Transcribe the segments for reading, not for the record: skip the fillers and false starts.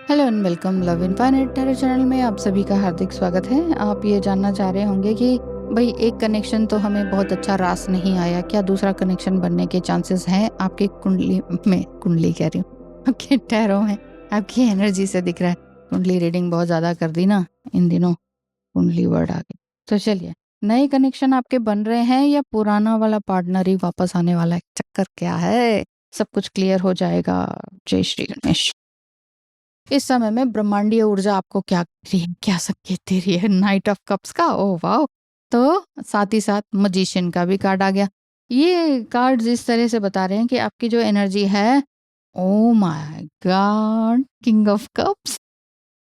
Hello and welcome love infinite tarot channel में आप सभी का हार्दिक स्वागत है। आप ये जानना चाह रहे होंगे कि भाई एक कनेक्शन तो हमें बहुत अच्छा रास नहीं आया, क्या दूसरा कनेक्शन बनने के चांसेस हैं आपकी कुंडली में? कुंडली कह रही हूँ, आपके टैरो में, आपकी एनर्जी से दिख रहा है। कुंडली रीडिंग बहुत ज़्यादा कर दी ना इन दिनों, कुंडली वर्ड आ गई। तो चलिए, नए कनेक्शन आपके बन रहे हैं या पुराना वाला पार्टनर ही वापस आने वाला है? चक्कर क्या है? सब कुछ क्लियर हो जाएगा। जय श्री गणेश। इस समय में ब्रह्मांडीय ऊर्जा आपको क्या कह रही है, क्या संकेत दे रही है? नाइट ऑफ कप्स का, ओह वाओ! तो साथ ही साथ मजिशियन का भी कार्ड आ गया। ये कार्ड इस तरह से बता रहे हैं कि आपकी जो एनर्जी है, oh my God, king of cups.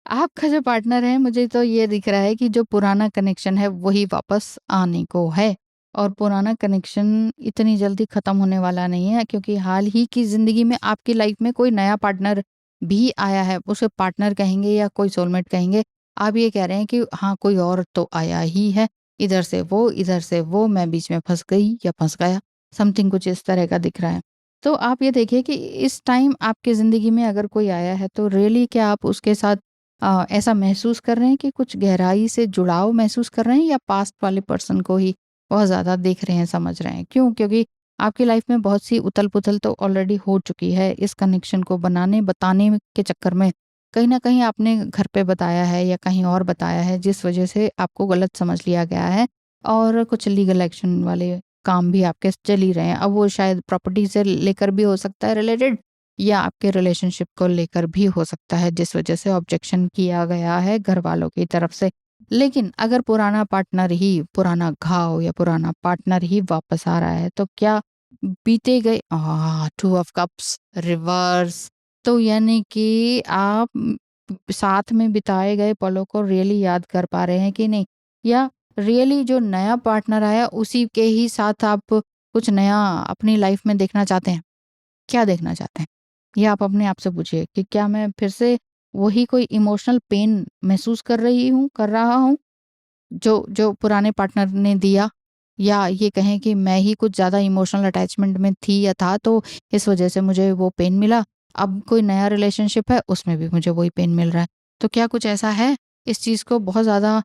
आपका जो पार्टनर है, मुझे तो ये दिख रहा है कि जो पुराना कनेक्शन है वही वापस आने को है। और पुराना कनेक्शन इतनी जल्दी खत्म होने वाला नहीं है, क्योंकि हाल ही की जिंदगी में आपकी लाइफ में कोई नया पार्टनर भी आया है। उसे पार्टनर कहेंगे या कोई सोलमेट कहेंगे। आप ये कह रहे हैं कि हाँ, कोई और तो आया ही है। इधर से वो, इधर से वो, मैं बीच में फंस गई या फंस गया, समथिंग कुछ इस तरह का दिख रहा है। तो आप ये देखिए कि इस टाइम आपकी ज़िंदगी में अगर कोई आया है, तो रियली क्या आप उसके साथ ऐसा महसूस कर रहे हैं कि कुछ गहराई से जुड़ाव महसूस कर रहे हैं, या पास्ट वाले पर्सन को ही बहुत ज़्यादा देख रहे हैं, समझ रहे हैं? क्यों? क्योंकि आपकी लाइफ में बहुत सी उथल-पुथल तो ऑलरेडी हो चुकी है। इस कनेक्शन को बनाने, बताने के चक्कर में कहीं न कहीं आपने घर पे बताया है या कहीं और बताया है, जिस वजह से आपको गलत समझ लिया गया है, और कुछ लीगल एक्शन वाले काम भी आपके चल ही रहे हैं। अब वो शायद प्रॉपर्टी से लेकर भी हो सकता है रिलेटेड, या आपके रिलेशनशिप को लेकर भी हो सकता है, जिस वजह से ऑब्जेक्शन किया गया है घर वालों की तरफ से। लेकिन अगर पुराना पार्टनर ही, पुराना घाव या पुराना पार्टनर ही वापस आ रहा है, तो क्या बीते गए टू ऑफ कप्स रिवर्स, तो यानी कि आप साथ में बिताए गए पलों को रियली याद कर पा रहे हैं कि नहीं? या रियली जो नया पार्टनर आया उसी के ही साथ आप कुछ नया अपनी लाइफ में देखना चाहते हैं? क्या देखना चाहते हैं? ये आप अपने आप से पूछिए कि क्या मैं फिर से वही कोई इमोशनल पेन महसूस कर रही हूँ, कर रहा हूँ, जो जो पुराने पार्टनर ने दिया? या ये कहें कि मैं ही कुछ ज़्यादा इमोशनल अटैचमेंट में थी या था, तो इस वजह से मुझे वो पेन मिला। अब कोई नया रिलेशनशिप है, उसमें भी मुझे वही पेन मिल रहा है। तो क्या कुछ ऐसा है? इस चीज़ को बहुत ज़्यादा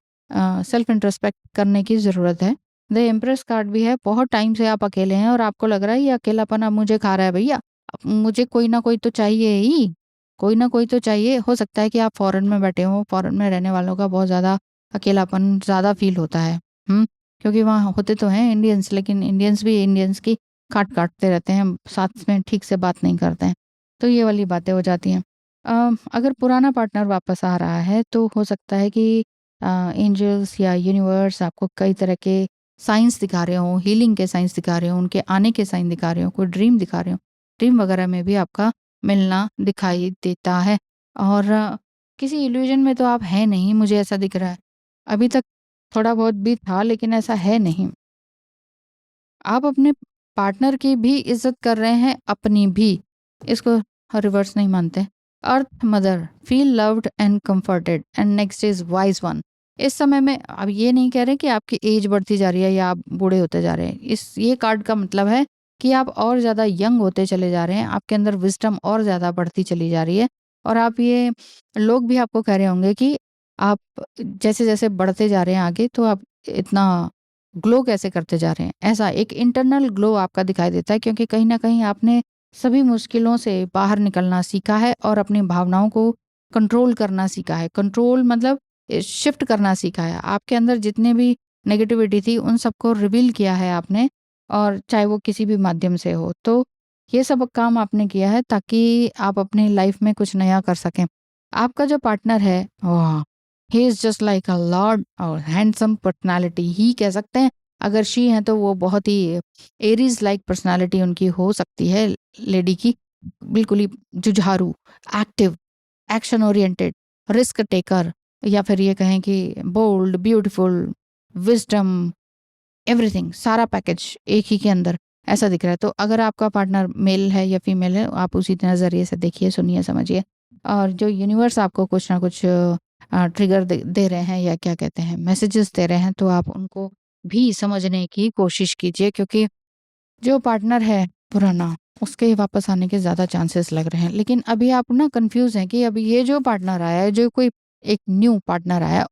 सेल्फ इंट्रोस्पेक्ट करने की ज़रूरत है। द एम्प्रेस कार्ड भी है, बहुत टाइम से आप अकेले हैं और आपको लग रहा है ये अकेलापन अब मुझे खा रहा है भैया। अब मुझे कोई ना कोई तो चाहिए ही, कोई ना कोई तो चाहिए। हो सकता है कि आप फ़ॉरेन में बैठे हों, फ़ॉरेन में रहने वालों का बहुत ज़्यादा अकेलापन ज़्यादा फ़ील होता है। क्योंकि वहाँ होते तो हैं इंडियंस, लेकिन इंडियंस भी इंडियंस की काटते रहते हैं, साथ में ठीक से बात नहीं करते हैं। तो ये वाली बातें हो जाती हैं। अगर पुराना पार्टनर वापस आ रहा है, तो हो सकता है कि एंजल्स या यूनिवर्स आपको कई तरह के साइंस दिखा रहे हों, हीलिंग के साइंस दिखा रहे हों, उनके आने के साइन दिखा रहे हों, कोई ड्रीम दिखा रहे हों। ड्रीम वगैरह में भी आपका मिलना दिखाई देता है। और किसी इल्यूजन में तो आप हैं नहीं, मुझे ऐसा दिख रहा है। अभी तक थोड़ा बहुत भी था, लेकिन ऐसा है नहीं। आप अपने पार्टनर की भी इज़्ज़त कर रहे हैं, अपनी भी। इसको रिवर्स नहीं मानते। Earth mother, feel loved and comforted, and next is wise one. इस समय में अब ये नहीं कह रहे कि आपकी एज बढ़ती जा रही है या आप बूढ़े होते जा रहे हैं। ये कार्ड का मतलब है कि आप और ज़्यादा यंग होते चले जा रहे हैं, आपके अंदर विज़डम और ज़्यादा बढ़ती चली जा रही है। और आप ये लोग भी आपको कह रहे होंगे कि आप जैसे-जैसे बढ़ते जा रहे हैं आगे, तो आप इतना ग्लो कैसे करते जा रहे हैं? ऐसा एक इंटरनल ग्लो आपका दिखाई देता है, क्योंकि कहीं न कहीं आपने सभी मुश्किलों से बाहर निकलना सीखा है और अपनी भावनाओं को कंट्रोल करना सीखा है। कंट्रोल मतलब शिफ्ट करना सीखा है। आपके अंदर जितने भी नेगेटिविटी थी, उन सबको रिवील किया है आपने, और चाहे वो किसी भी माध्यम से हो। तो ये सब काम आपने किया है ताकि आप अपनी लाइफ में कुछ नया कर सकें। आपका जो पार्टनर है, वाह! He is just like a Lord और हैंडसम पर्सनैलिटी ही कह सकते हैं। अगर शी हैं तो वो बहुत ही एरीज़ लाइक पर्सनैलिटी उनकी हो सकती है, लेडी की। बिल्कुल ही जुझारू, active, action oriented, risk taker, या फिर ये कहें कि बोल्ड, ब्यूटीफुल, विज़डम, एवरीथिंग, सारा पैकेज एक ही के अंदर, ऐसा दिख रहा है। तो अगर आपका पार्टनर मेल है या फीमेल है, आप उसी नज़रिए से देखिए, सुनिए, समझिए। और जो यूनिवर्स आपको कुछ ना कुछ ट्रिगर दे रहे हैं, या क्या कहते हैं, मैसेजेस दे रहे हैं, तो आप उनको भी समझने की कोशिश कीजिए, क्योंकि जो पार्टनर है पुराना, उसके वापस आने के ज़्यादा चांसेस लग रहे हैं। लेकिन अभी आप ना कन्फ्यूज़ हैं कि अभी ये जो पार्टनर आया है, जो कोई एक न्यू पार्टनर आया,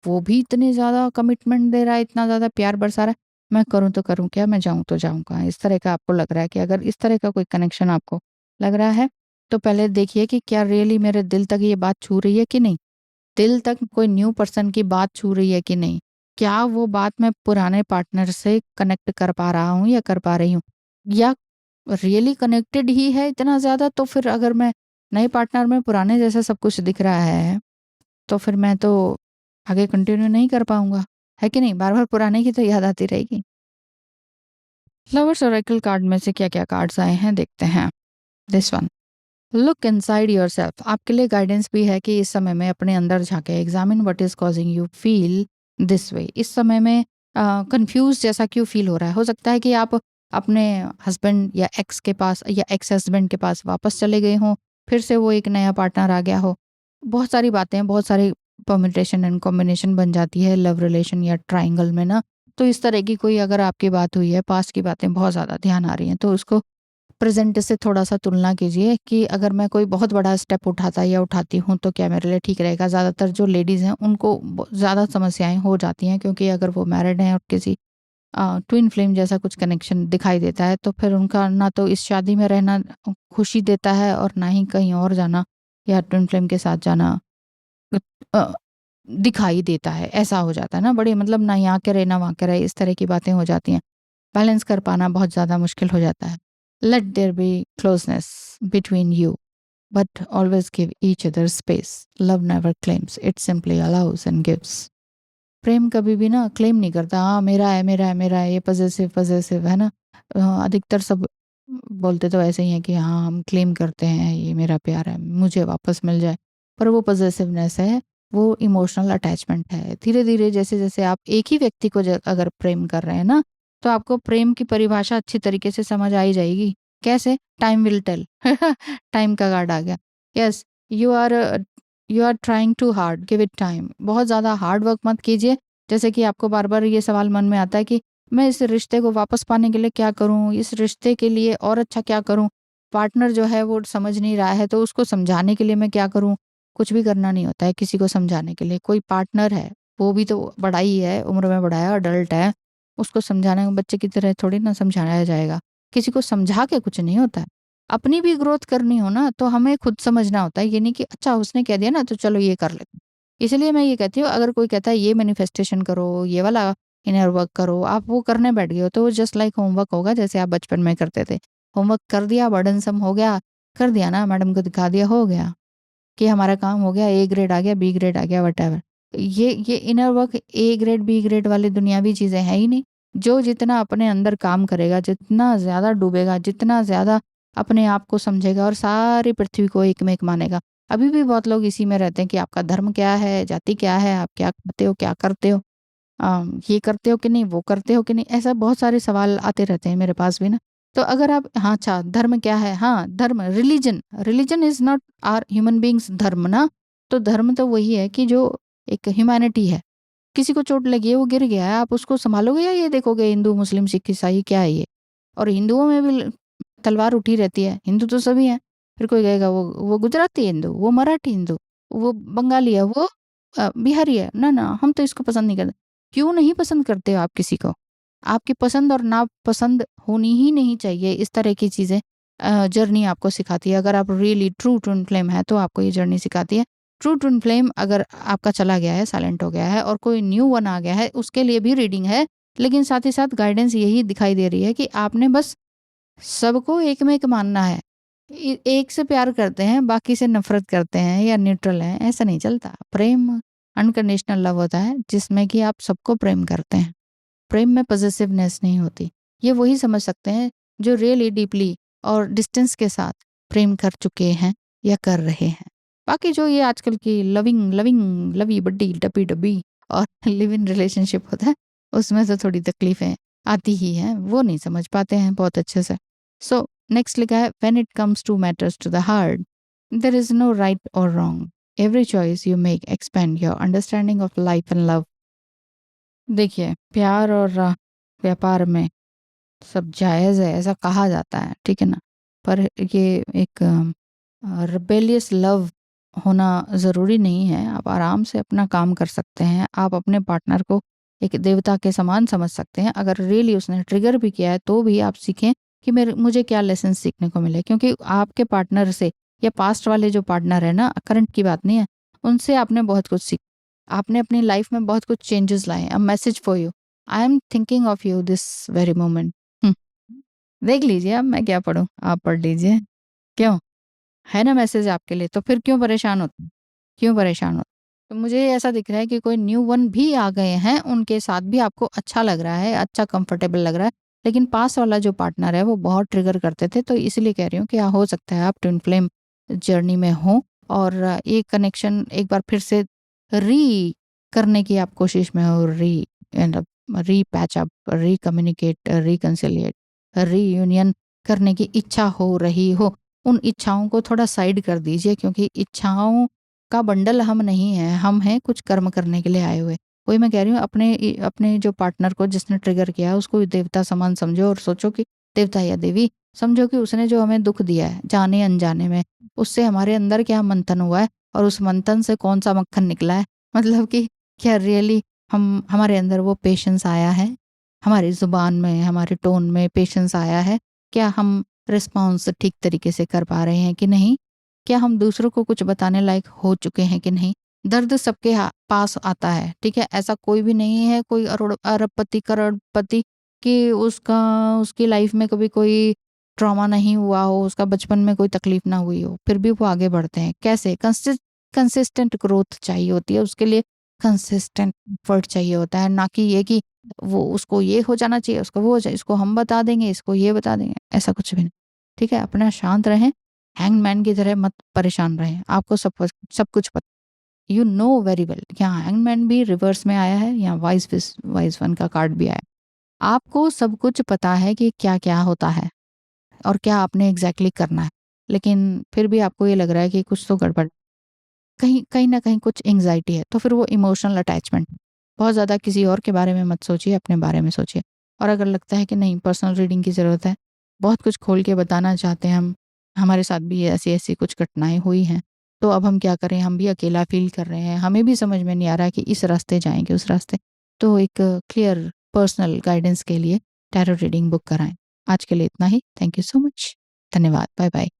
वो भी इतने ज़्यादा कमिटमेंट दे रहा है, इतना ज़्यादा प्यार बरसा रहा है, मैं करूँ तो करूँ क्या? मैं जाऊँ तो जाऊँ कहाँ? इस तरह का आपको लग रहा है कि अगर इस तरह का कोई कनेक्शन आपको लग रहा है, तो पहले देखिए कि क्या रियली मेरे दिल तक ये बात छू रही है कि नहीं? दिल तक कोई न्यू पर्सन की बात छू रही है कि नहीं? क्या वो बात मैं पुराने पार्टनर से कनेक्ट कर पा रहा हूँ या कर पा रही हूँ? या रियली कनेक्टेड ही है इतना ज़्यादा, तो फिर अगर मैं नए पार्टनर में पुराने जैसा सब कुछ दिख रहा है, तो फिर मैं तो आगे कंटिन्यू नहीं कर पाऊँगा, है कि नहीं? बार-बार पुराने की तो याद आती रहेगी। लवर्स ओरेकल कार्ड में से क्या-क्या कार्ड्स आए हैं देखते हैं। This one, look inside yourself, आपके लिए गाइडेंस भी है कि इस समय में अपने अंदर झाँकें, examine what is causing you feel this way. इस समय में कन्फ्यूज़ जैसा क्यों फील हो रहा है? हो सकता है कि आप अपने हस्बैंड या एक्स के पास या एक्स हस्बैंड के पास वापस चले गए हों, फिर से वो एक नया पार्टनर आ गया हो। बहुत सारी बातें, बहुत सारी परम्यूटेशन एंड कॉम्बिनेशन बन जाती है लव रिलेशन या ट्रायंगल में ना। तो इस तरह की कोई अगर आपकी बात हुई है, पास्ट की बातें बहुत ज़्यादा ध्यान आ रही हैं, तो उसको प्रेज़ेंट से थोड़ा-सा तुलना कीजिए कि अगर मैं कोई बहुत बड़ा स्टेप उठाता या उठाती हूँ, तो क्या मेरे लिए ठीक रहेगा? ज़्यादातर जो लेडीज़ हैं, उनको ज़्यादा समस्याएँ हो जाती हैं, क्योंकि अगर वो मैरिड हैं और किसी ट्विन फ्लेम जैसा कुछ कनेक्शन दिखाई देता है, तो फिर उनका ना तो इस शादी में रहना खुशी देता है और ना ही कहीं और जाना या ट्विन फ्लेम के साथ जाना अ, दिखाई देता है। ऐसा हो जाता है ना, बड़ी मतलब ना यहाँ के रहे, ना वहाँ के रहे, इस तरह की बातें हो जाती हैं। बैलेंस कर पाना बहुत ज़्यादा मुश्किल हो जाता है। Let there be closeness between you, but always give each other space. Love never claims, it simply allows and gives. प्रेम कभी भी ना क्लेम नहीं करता, हाँ मेरा है, मेरा है, मेरा है, ये पजेसिव पजेसिव है ना। अधिकतर सब बोलते तो ऐसे ही हैं कि हाँ हम क्लेम करते हैं, ये मेरा प्यार है, मुझे वापस मिल जाए। पर वो पजेसिवनेस है, वो इमोशनल अटैचमेंट है। धीरे धीरे जैसे जैसे आप एक ही व्यक्ति को अगर प्रेम कर रहे हैं ना, तो आपको प्रेम की परिभाषा अच्छी तरीके से समझ आ ही जाएगी। कैसे? Time will tell. टाइम का कार्ड आ गया। Yes, you are you are trying too hard, give it time. बहुत ज़्यादा हार्ड वर्क मत कीजिए। जैसे कि आपको बार बार ये सवाल मन में आता है कि मैं इस रिश्ते को वापस पाने के लिए क्या करूं, इस रिश्ते के लिए और अच्छा क्या करूं, पार्टनर जो है वो समझ नहीं रहा है, तो उसको समझाने के लिए मैं क्या करूं? कुछ भी करना नहीं होता है किसी को समझाने के लिए। कोई पार्टनर है, वो भी तो बड़ा ही है, उम्र में बड़ा है, अडल्ट है, उसको समझाने में बच्चे की तरह थोड़ी ना समझाया जाएगा। किसी को समझा के कुछ नहीं होता है। अपनी भी ग्रोथ करनी हो ना, तो हमें खुद समझना होता है। ये नहीं कि अच्छा उसने कह दिया ना तो चलो ये कर लेते हैं। इसलिए मैं ये कहती हूँ, अगर कोई कहता है ये मैनिफेस्टेशन करो, ये वाला इनर वर्क करो, आप वो करने बैठ गए हो, तो वो जस्ट लाइक होमवर्क होगा, जैसे आप बचपन में करते थे। होमवर्क कर दिया, बर्डनसम हो गया, कर दिया ना, मैडम को दिखा दिया, हो गया कि हमारा काम हो गया, ए ग्रेड आ गया, बी ग्रेड आ गया, व्हाटएवर। ये inner work A grade, B grade वाली दुनियावी चीज़ें हैं ही नहीं। जो जितना अपने अंदर काम करेगा, जितना ज़्यादा डूबेगा, जितना ज़्यादा अपने आप को समझेगा और सारी पृथ्वी को एक में एक मानेगा। अभी भी बहुत लोग इसी में रहते हैं कि आपका धर्म क्या है, जाति क्या है, आप क्या खाते हो, क्या करते हो, ये करते हो कि नहीं, वो करते हो कि नहीं, ऐसा बहुत सारे सवाल आते रहते हैं मेरे पास भी ना। तो अगर आप, हाँ अच्छा धर्म क्या है, हाँ धर्म, religion, religion is not our human beings धर्म ना। तो धर्म तो वही है कि जो एक ह्यूमैनिटी है। किसी को चोट लगी है, वो गिर गया है, आप उसको संभालोगे या ये देखोगे हिंदू मुस्लिम सिख ईसाई क्या है ये? और हिंदुओं में भी तलवार उठी रहती है, हिंदू तो सभी हैं। फिर कोई कहेगा वो गुजराती हिंदू, वो मराठी हिंदू, वो बंगाली है, वो बिहारी है, ना ना हम तो इसको पसंद नहीं करते। क्यों नहीं पसंद करते हो आप किसी को? आपकी पसंद और नापसंद होनी ही नहीं चाहिए। इस तरह की चीज़ें जर्नी आपको सिखाती है। अगर आप रियली ट्रू ट्विन फ्लेम है, तो आपको ये जर्नी सिखाती है। ट्रू ट्विन फ्लेम अगर आपका चला गया है, साइलेंट हो गया है और कोई न्यू वन आ गया है, उसके लिए भी रीडिंग है। लेकिन साथ ही साथ गाइडेंस यही दिखाई दे रही है कि आपने बस सबको एक में एक मानना है। एक से प्यार करते हैं, बाकी से नफ़रत करते हैं या न्यूट्रल हैं, ऐसा नहीं चलता। प्रेम अनकंडीशनल लव होता है, जिसमें कि आप सबको प्रेम करते हैं। प्रेम में पॉसेसिवनेस नहीं होती। ये वही समझ सकते हैं जो रियली डीपली और डिस्टेंस के साथ प्रेम कर चुके हैं या कर रहे हैं। बाकी जो ये आजकल की लविंग लविंग लवी बड्डी डब्बी डब्बी और लिव इन रिलेशनशिप होता है, उसमें से थोड़ी तकलीफें आती ही हैं, वो नहीं समझ पाते हैं बहुत अच्छे से। सो नेक्स्ट लिखा है, when it comes to matters to the heart, there is no right or wrong. Every choice you make expand your understanding of life and love. देखिए, प्यार और व्यापार में सब जायज़ है, ऐसा कहा जाता है, ठीक है ना? पर ये एक रिबेलियस लव होना ज़रूरी नहीं है। आप आराम से अपना काम कर सकते हैं। आप अपने पार्टनर को एक देवता के समान समझ सकते हैं। अगर रियली उसने ट्रिगर भी किया है तो भी आप सीखें कि मेरे मुझे क्या लेसन सीखने को मिले, क्योंकि आपके पार्टनर से या पास्ट वाले जो पार्टनर है ना, करंट की बात नहीं है, उनसे आपने बहुत कुछ सीखा। आपने अपनी लाइफ में बहुत कुछ चेंजेस लाए। A message for you, I am thinking of you this very moment. देख लीजिए, अब मैं क्या पढ़ूँ, आप पढ़ लीजिए। क्यों? है ना मैसेज आपके लिए, तो फिर क्यों परेशान होते हैं? क्यों परेशान हो? तो मुझे ऐसा दिख रहा है कि कोई न्यू वन भी आ गए हैं, उनके साथ भी आपको अच्छा लग रहा है, अच्छा कंफर्टेबल लग रहा है। लेकिन पास वाला जो पार्टनर है वो बहुत ट्रिगर करते थे, तो इसीलिए कह रही हूँ कि हो सकता है आप ट्विन फ्लेम जर्नी में हो और ये कनेक्शन एक बार फिर से री करने की आप कोशिश में हो, री पैच अप, री कम्युनिकेट, रिकंसिलिएट, रीयूनियन करने की इच्छा हो रही हो। उन इच्छाओं को थोड़ा साइड कर दीजिए, क्योंकि इच्छाओं का बंडल हम नहीं हैं, हम हैं कुछ कर्म करने के लिए आए हुए। वही मैं कह रही हूँ, अपने जो पार्टनर को जिसने ट्रिगर किया है उसको देवता समान समझो और सोचो कि देवता या देवी समझो कि उसने जो हमें दुख दिया है जाने अनजाने में, उससे हमारे अंदर क्या मंथन हुआ है और उस मंथन से कौन सा मक्खन निकला है। मतलब कि क्या रियली हमारे अंदर वो पेशेंस आया है, हमारी जुबान में, हमारे टोन में पेशेंस आया है, क्या हम रिस्पॉन्स ठीक तरीके से कर पा रहे हैं कि नहीं, क्या हम दूसरों को कुछ बताने लायक हो चुके हैं कि नहीं। दर्द सबके पास आता है, ठीक है, ऐसा कोई भी नहीं है, कोई अरबपति करोड़पति कि उसकी लाइफ में कभी कोई ट्रॉमा नहीं हुआ हो, उसका बचपन में कोई तकलीफ ना हुई हो, फिर भी वो आगे बढ़ते हैं। कैसे? कंसिस्टेंट ग्रोथ चाहिए होती है उसके लिए, कंसिस्टेंट एफर्ट चाहिए होता है, ना कि ये कि वो उसको ये हो जाना चाहिए, उसको वो हो जाए, इसको हम बता देंगे, इसको ये बता देंगे, ऐसा कुछ भी नहीं। ठीक है, अपना शांत रहें, हैंगमैन की तरह मत परेशान रहें। आपको सब कुछ पता, यू नो वेरी वेल। यहाँ हैंगमैन भी रिवर्स में आया है, यहाँ वाइज वन का कार्ड भी आया। आपको सब कुछ पता है कि क्या क्या होता है और क्या आपने एग्जैक्टली करना है, लेकिन फिर भी आपको ये लग रहा है कि कुछ तो गड़बड़, कहीं कहीं ना कहीं कुछ एंग्जाइटी है, तो फिर वो इमोशनल अटैचमेंट। बहुत ज़्यादा किसी और के बारे में मत सोचिए, अपने बारे में सोचिए। और अगर लगता है कि नहीं, पर्सनल रीडिंग की ज़रूरत है, बहुत कुछ खोल के बताना चाहते हैं हम, हमारे साथ भी ऐसी ऐसी कुछ घटनाएं हुई हैं, तो अब हम क्या करें, हम भी अकेला फील कर रहे हैं, हमें भी समझ में नहीं आ रहा कि इस रास्ते जाएंगे उस रास्ते, तो एक क्लियर पर्सनल गाइडेंस के लिए टैरो रीडिंग बुक कराएं। आज के लिए इतना ही। Thank you so much. धन्यवाद। Bye bye.